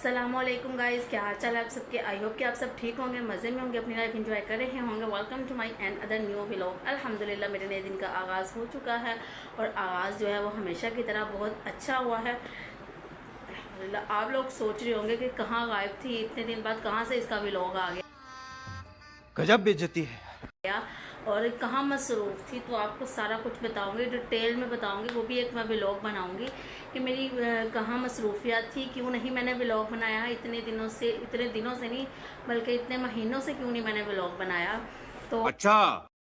अस्सलामुअलैकुम गाइस, क्या हाल चाल है आप सबके। आई होप कि आप सब ठीक होंगे, मज़े में होंगे, अपनी लाइफ एंजॉय कर रहे होंगे। Welcome to my another new vlog. अल्हम्दुलिल्लाह मेरे नए दिन का आगाज़ हो चुका है और आगाज़ जो है वो हमेशा की तरह बहुत अच्छा हुआ है अल्हम्दुलिल्लाह। आप लोग सोच रहे होंगे कि कहाँ गायब थी इतने दिन बाद, कहाँ से इसका व्लॉग आ गया, गजब बेइज्जती है। और कहाँ मसरूफ़ थी। तो आपको सारा कुछ बताऊंगी, डिटेल में बताऊंगी। वो भी एक मैं व्लॉग बनाऊंगी कि मेरी कहाँ मसरूफियात थी, क्यों नहीं मैंने व्लॉग बनाया इतने दिनों से नहीं बल्कि इतने महीनों से क्यों नहीं मैंने व्लॉग बनाया। तो अच्छा,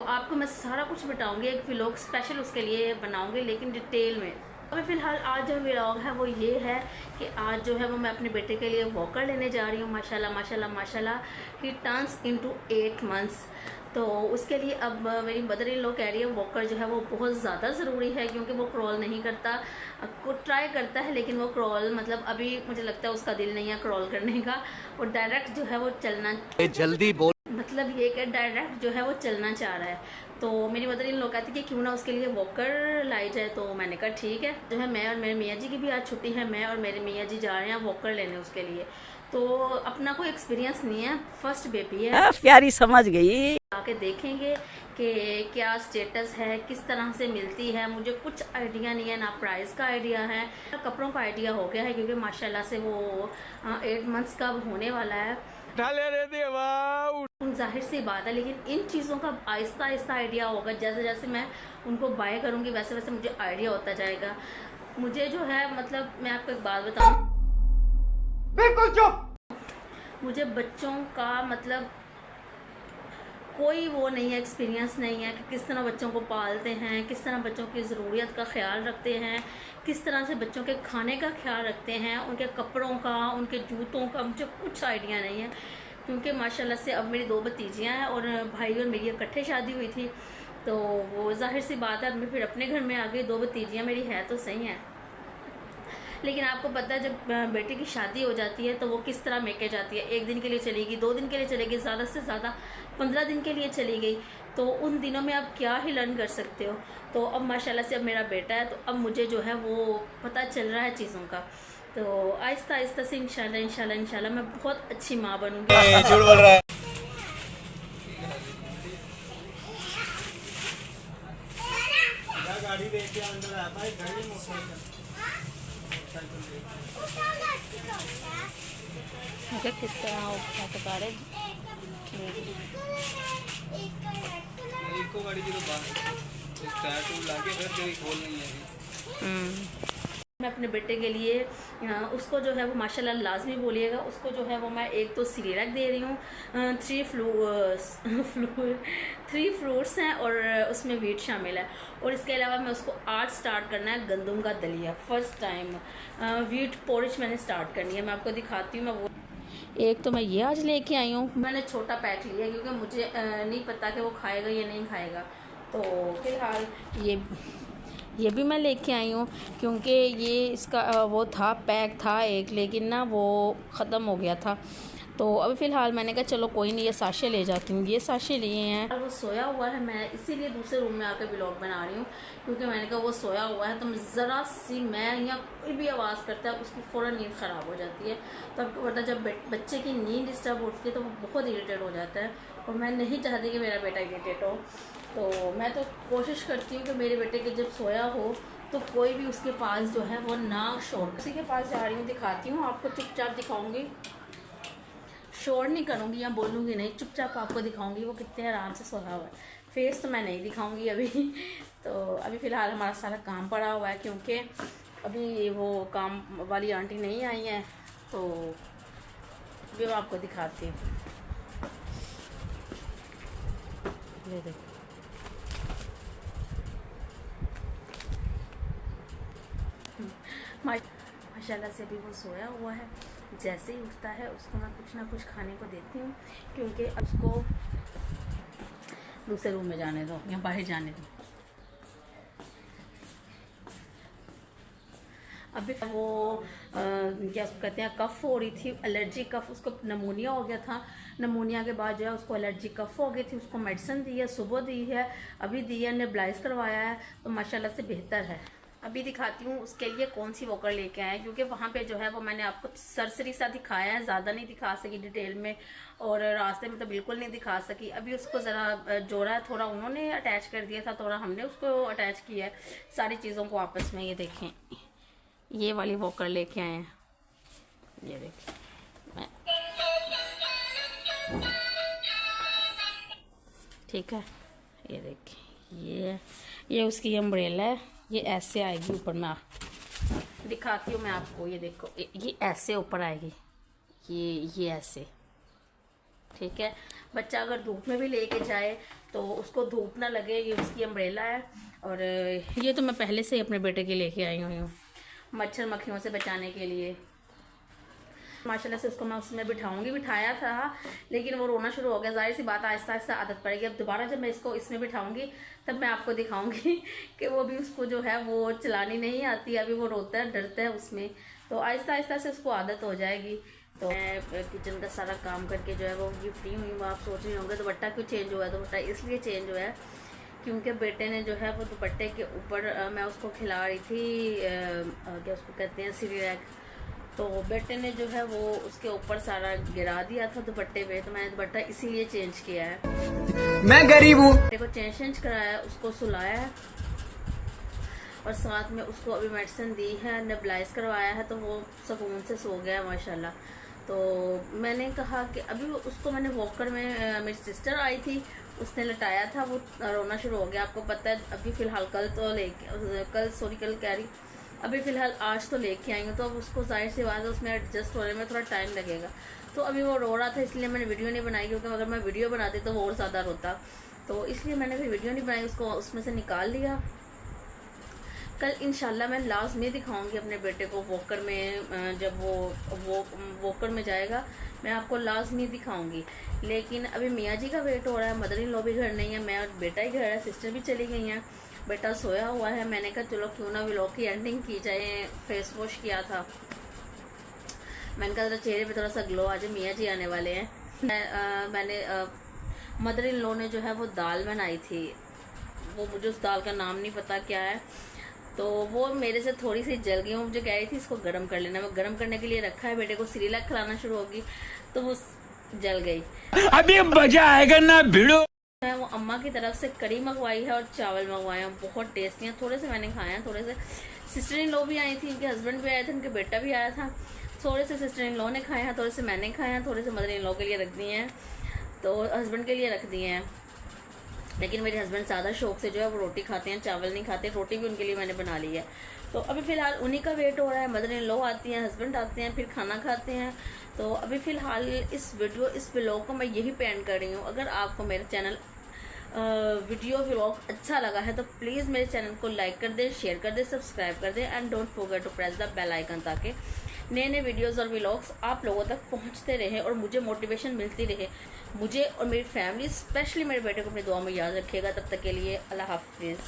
आपको मैं सारा कुछ बताऊंगी, एक व्लॉग स्पेशल उसके लिए बनाऊंगी, लेकिन डिटेल में। अभी फ़िलहाल आज जो व्लॉग है वो ये है कि आज जो है वो मैं अपने बेटे के लिए वॉकर लेने जा रही हूँ। माशाल्लाह माशाल्लाह माशाल्लाह, ही टर्न्स इनटू 8 मंथ्स। तो उसके लिए अब मेरी मदर इन लॉ कह रही है वॉकर जो है वो बहुत ज़्यादा ज़रूरी है, क्योंकि वो क्रॉल नहीं करता, को ट्राई करता है लेकिन वो क्रॉल मतलब अभी मुझे लगता है उसका दिल नहीं है क्रॉल करने का। और डायरेक्ट जो है वो चलना, जल्दी बोल। मतलब ये कि डायरेक्ट जो है वो चलना चाह रहा है। तो मेरी मदर इन लोग कहती कि क्यों ना उसके लिए वॉकर लाई जाए। तो मैंने कहा ठीक है। जो है मैं और मेरे मियाँ जी की भी आज छुट्टी है, मैं और मेरे मियाँ जी जा रहे हैं वॉकर लेने उसके लिए। तो अपना कोई एक्सपीरियंस नहीं है, फर्स्ट बेबी है, प्यारी समझ गई। आके देखेंगे कि क्या स्टेटस है, किस तरह से मिलती है। मुझे कुछ आइडिया नहीं है, ना प्राइस का आइडिया है, कपड़ों का आइडिया हो गया है, क्योंकि माशाल्लाह से वो 8 मंथ्स का होने वाला है। जाहिर सी बात है, लेकिन इन चीज़ों का आहिस्ता आहिस्ता आइडिया होगा। जैसे जैसे मैं उनको बाय करूँगी वैसे वैसे मुझे आइडिया होता जाएगा। मुझे जो है मतलब मैं आपको एक बात बताऊँ, बिल्कुल चुप। मुझे बच्चों का मतलब कोई वो नहीं है, एक्सपीरियंस नहीं है कि किस तरह बच्चों को पालते हैं, किस तरह बच्चों की ज़रूरियत का ख्याल रखते हैं, किस तरह से बच्चों के खाने का ख्याल रखते हैं, उनके कपड़ों का, उनके जूतों का मुझे कुछ आइडिया नहीं है। क्योंकि माशाल्लाह से अब मेरी 2 भतीजियाँ हैं और भाई और मेरी इकट्ठे शादी हुई थी। तो वो जाहिर सी बात है, अब मैं फिर अपने घर में आ गई। 2 भतीजियाँ मेरी है तो सही हैं, लेकिन आपको पता है जब बेटे की शादी हो जाती है तो वो किस तरह मेके जाती है। 1 दिन के लिए चलेगी, 2 दिन के लिए चलेगी, ज़्यादा से ज़्यादा 15 दिन के लिए चली गई। तो उन दिनों में आप क्या ही लर्न कर सकते हो। तो अब माशाल्लाह से अब मेरा बेटा है तो अब मुझे जो है वो पता चल रहा है चीज़ों का। तो आहिस्ता आहिस्ता से इंशाल्लाह इंशाल्लाह इंशाल्लाह मैं बहुत अच्छी माँ बनूंगी। झूठ बोल रहा है। गाड़ी देख के अंदर आता है, गाड़ी मुझे किस तरह बता रहे एक को गाड़ी की तो बाहर एक टायर टूल लाके फिर तेरी खोल नहीं है। मैं अपने बेटे के लिए उसको जो है वो माशाल्लाह लाजमी बोलिएगा, उसको जो है वो मैं एक तो सिरेलैक दे रही हूँ। 3 फ्रूट्स हैं और उसमें वीट शामिल है। और इसके अलावा मैं उसको आज स्टार्ट करना है गंदम का दलिया। फर्स्ट टाइम वीट पोरिज मैंने स्टार्ट करनी है। मैं आपको दिखाती हूँ। मैं वो एक तो मैं ये आज लेके आई हूँ, मैंने छोटा पैक लिया क्योंकि मुझे नहीं पता कि वो खाएगा या नहीं खाएगा। तो फिलहाल ये भी मैं लेके आई हूँ, क्योंकि ये इसका वो था पैक था एक, लेकिन ना वो ख़त्म हो गया था। तो अभी फ़िलहाल मैंने कहा चलो कोई नहीं, ये साशे ले जाती हूँ। ये साशे लिए हैं और वो सोया हुआ है, मैं इसीलिए दूसरे रूम में आकर व्लॉग बना रही हूँ, क्योंकि मैंने कहा वो सोया हुआ है तो ज़रा सी मैं या कोई भी आवाज़ करता है उसकी फ़ौरन नींद ख़राब हो जाती है। तो आपको पता है जब बच्चे की नींद डिस्टर्ब होती है तो वो बहुत इरीटेट हो जाता है, और मैं नहीं चाहती कि मेरा बेटा इरीटेट हो। तो मैं तो कोशिश करती हूँ कि मेरे बेटे के जब सोया हो तो कोई भी उसके पास जो है वो ना शोर। उसी के पास जा रही हूँ, दिखाती हूँ आपको, चुपचाप दिखाऊंगी, शोर नहीं करूँगी या बोलूँगी नहीं, चुपचाप आपको दिखाऊंगी वो कितने आराम से सोया हुआ है। फेस तो मैं नहीं दिखाऊंगी अभी। तो अभी फ़िलहाल हमारा सारा काम पड़ा हुआ है, क्योंकि अभी वो काम वाली आंटी नहीं आई हैं। तो अभी मैं आपको दिखाती हूँ, ये देखो। माशाल्लाह से अभी वो सोया हुआ है। जैसे ही उठता है उसको मैं कुछ ना कुछ खाने को देती हूँ, क्योंकि उसको दूसरे रूम में जाने दो या बाहर जाने दो। अभी वो क्या कहते हैं, कफ़ हो रही थी, एलर्जी कफ़, उसको नमूनिया हो गया था। नमूनिया के बाद जो है उसको एलर्जी कफ़ हो गई थी, उसको मेडिसिन दी है, सुबह दी है, अभी दी है, नेबुलाइज करवाया है। तो माशाल्लाह से बेहतर है, अभी दिखाती हूँ उसके लिए कौन सी वॉकर लेके आए, क्योंकि वहाँ पे जो है वो मैंने आपको सरसरी सा दिखाया है, ज़्यादा नहीं दिखा सकी डिटेल में, और रास्ते में तो बिल्कुल नहीं दिखा सकी। अभी उसको ज़रा जोड़ा है, थोड़ा उन्होंने अटैच कर दिया था, थोड़ा हमने उसको अटैच किया है, सारी चीज़ों को आपस में। ये देखें, ये वाली वॉकर लेके आए हैं, ये देखें। ठीक है, ये देखिए, ये उसकी अम्ब्रेला है, ये ऐसे आएगी ऊपर। मैं दिखाती हूँ मैं आपको, ये देखो, ये ऐसे ऊपर आएगी, ये ऐसे। ठीक है, बच्चा अगर धूप में भी लेके जाए तो उसको धूप ना लगे, ये उसकी अम्ब्रेला है। और ये तो मैं पहले से ही अपने बेटे के लेके आई हुई हूँ, मच्छर मक्खियों से बचाने के लिए। माशाल्लाह से उसको मैं उसमें बिठाया था, लेकिन वो रोना शुरू हो गया। जाहिर सी बात, आहिस्ता आहिस्ता आदत पड़ेगी। अब दोबारा जब मैं इसको इसमें बिठाऊंगी तब मैं आपको दिखाऊंगी कि वो भी उसको जो है वो चलानी नहीं आती, अभी वो रोता है, डरता है उसमें, तो आहिस्ता आहिस्ता से उसको आदत हो जाएगी। तो मैं किचन का सारा काम करके जो है वो ये फ्री हुई हूँ। आप सोच रहे होंगे दुपट्टा क्यों चेंज हुआ है? दुपट्टा इसलिए चेंज हुआ है क्योंकि बेटे ने जो है वो दुपट्टे के ऊपर मैं उसको खिला रही थी, क्या उसको कहते हैं, सिरिलैक। तो बेटे ने जो है वो उसके ऊपर सारा गिरा दिया था दुपट्टे पे, तो मैंने दुपट्टा इसीलिए चेंज किया है। मैं गरीब हूँ। बेटे को चेंज कराया, उसको सुलाया है, और साथ में उसको अभी मेडिसिन दी है, नेबुलाइज करवाया है, तो वो सुकून से सो गया है माशाल्लाह। तो मैंने कहा कि अभी उसको मैंने वॉकर में, मेरी सिस्टर आई थी, उसने लटाया था, वो रोना शुरू हो गया। आपको पता है अभी फ़िलहाल कल कह रही, अभी फ़िलहाल आज तो लेके आई हूँ, तो अब उसको जाहिर सी बात है उसमें एडजस्ट होने में थोड़ा टाइम लगेगा। तो अभी वो रो रहा था, इसलिए मैंने वीडियो नहीं बनाई, क्योंकि अगर मैं वीडियो बनाती तो वो और ज़्यादा रोता, तो इसलिए मैंने भी वीडियो नहीं बनाई, उसको उसमें से निकाल लिया। कल इंशाल्लाह मैं लाज़मी दिखाऊंगी अपने बेटे को वॉकर में, जब वो वॉकर में जाएगा मैं आपको लाज़मी दिखाऊंगी। लेकिन अभी मियाँ जी का वेट हो रहा है, मदर इन लॉ भी घर नहीं है, मैं और बेटा ही घर है, सिस्टर भी चली गई हैं, बेटा सोया हुआ है। मैंने कहा चलो क्यों ना व्लॉग की एंडिंग की जाए। फेस वॉश किया था, मैंने कहा जरा चेहरे पे थोड़ा सा ग्लो आ जाए, मियाँ जी आने वाले हैं। मैंने मदर इन लॉ ने जो है वो दाल बनाई थी, वो मुझे उस दाल का नाम नहीं पता क्या है, तो वो मेरे से थोड़ी सी जल गई। वो मुझे कह रही थी इसको गर्म कर लेना, मैं गर्म करने के लिए रखा है, बेटे को सिरिलैक खिलाना शुरू होगी तो वो जल गई। अभी मजा आएगा ना भिड़ो। वो अम्मा की तरफ से कड़ी मंगवाई है और चावल मंगवाए हैं, बहुत टेस्टी हैं। थोड़े से मैंने खाए हैं, थोड़े से सिस्टर इन लॉ भी आई थी, इनके हस्बैंड भी आए थे, उनके बेटा भी आया था। थोड़े से सिस्टर इन लॉ ने खाए हैं, थोड़े से मैंने खाए हैं, थोड़े से मदर इन लॉ के लिए रख दिए हैं, तो हस्बैंड के लिए रख दिए हैं। लेकिन मेरे हस्बैंड ज़्यादा शौक से जो है वो रोटी खाते हैं, चावल नहीं खाते। रोटी भी उनके लिए मैंने बना ली है। तो अभी फ़िलहाल उन्हीं का वेट हो रहा है, मदर इन लॉ आती हैं, हस्बैंड आते हैं, फिर खाना खाते हैं। तो अभी फ़िलहाल इस व्लॉग को मैं यही पे एंड कर रही हूँ। अगर आपको मेरा चैनल वीडियो व्लॉग अच्छा लगा है तो प्लीज़ मेरे चैनल को लाइक कर दें, शेयर कर दें, सब्सक्राइब कर दें, and don't forget to press the bell icon, ताकि नए नए वीडियोस और व्लॉग्स आप लोगों तक पहुंचते रहे और मुझे मोटिवेशन मिलती रहे। मुझे और मेरी फैमिली, स्पेशली मेरे बेटे को अपनी दुआ में याद रखिएगा। तब तक के लिए अल्लाह हाफिज़।